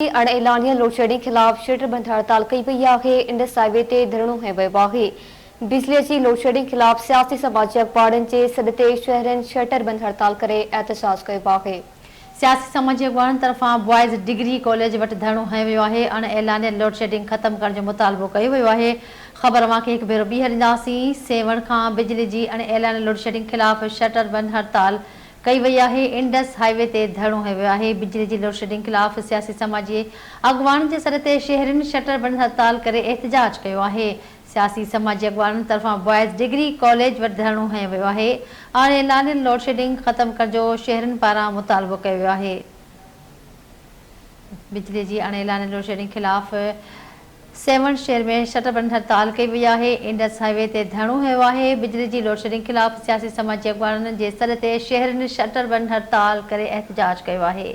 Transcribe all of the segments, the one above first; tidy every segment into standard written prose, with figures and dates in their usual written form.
अणएलानिया load shedding खिलाफ shutter बंद हड़ताल कई वही है। इंडस हाईवे ते धरणो है वियो है। बिजली की लोड शेडिंग खिलाफ सियासी समाजी अखबारन के सॾ ते शहरन शटर बंद हड़ताल करे एहतजाज किया है। सियासी समाजी अखबारन तरफा बॉयज़ डिग्री कॉलेज वट धरणो हयो वियो आहे। अणएलानिया लोड शेडिंग खत्म करण जो मुतालबो कयो वियो आहे। ख़बर अवांखे हिकु भेरो ॿीहर ॾींदासीं। सेवण खां बिजली जी अणएलानिया लोड शेडिंग खिलाफ शटर बंद हड़ताल कई वही है। इंडस हाईवे ते धरणो हयो वियो आहे। बिजली जी लोड शेडिंग खिलाफ सियासी समाजी अगवान के सॾ ते शहरन शटर बंद हड़ताल करे एहतजाज किया है। सियासी समाजी अखबारन तरफा बॉयज़ डिग्री कॉलेज वट धरणो हयो वियो आहे। अणएलानिया लोड शेडिंग खत्म करण जो शहरन पारां मुतालबो कियो वियो आहे। बिजली जी अणएलानिया लोड शेडिंग खिलाफ सेवन शहर में शटर बंद हड़ताल कई वही है। इंडस हाईवे ते धरणो हयो आहे। बिजली जी लोड शेडिंग खिलाफ सियासी समाजी अखबारन के सॾ ते शहरन शटर बंद हड़ताल करे एहतजाज किया है।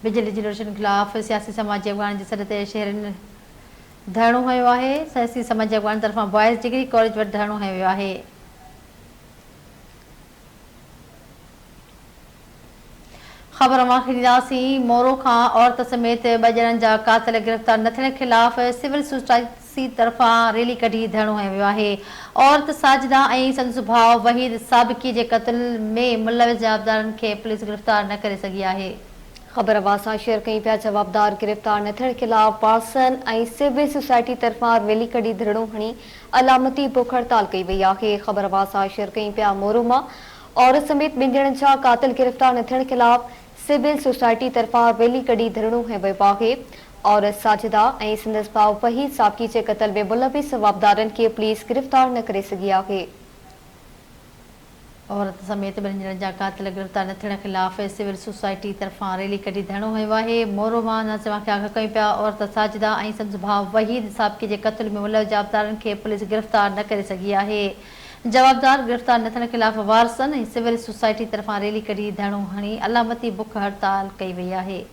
बिजली जी लोड शेडिंग खिलाफ सियासी समाजी अखबारन के सॾ ते शहरन धरणो हयो आहे। सियासी समाजी अखबारन तरफा बॉयज़ डिग्री कॉलेज वट धरणो हयो वियो आहे। ख़बर अवांखे ॾींदासीं। मोरो खां औरत समेत 2 ॼणनि जा कातिल गिरफ़्तार न थियण खिलाफ़ सिविल सोसाइटी तरफ़ां रैली कढी धरणो हयो वियो आहे। औरत साजिदा ऐं संदसि भाउ वहीद साबिकी जे क़त्ल में मुलविस जवाबदारनि खे पुलिस गिरफ़्तार न करे सघी आहे। ख़बर अवां शेयर कई पिया जवाबदार गिरफ्तार न थियण खिलाफ पार्सन और सिविल सोसाइटी तरफा रैली कढी धरणो हणी अलामती बुख हड़ताल कई वही है। ख़बर अवां शेयर कई पिया मोरो में औरत समेत 2 ॼणनि जा कातिल गिरफ्तार न थियण खिलाफ सिविल सोसाइटी तरफा रैली कढी धरणो हयो वियो है। औरत साजिदा और संदसि भाउ वहीद साबिकी के क़त्ल में मुलविस जवाबदारनि के पुलिस गिरफ्तार न करे सघी आहे। औरत समेत 2 ॼणनि जा कातिल गिरफ़्तार न थियण खिलाफ़ सिविल सोसाइटी तरफां रैली कढी धरणो हयो आहे। मोरो मां नज़रवांखे आगाह कयूं पिया। औरत साजिदा ऐं संदसि भाउ वहीद साबिकी जे क़त्ल में मुलविस जवाबदारनि खे पुलिस गिरफ़्तार न करे सघी आहे। जवाबदार गिरफ़्तार न थियण खिलाफ़ वारसन ऐं सिविल सोसाइटी तरफां रैली कढी धरणो हणी अलामती बुख हड़ताल कई वई आहे।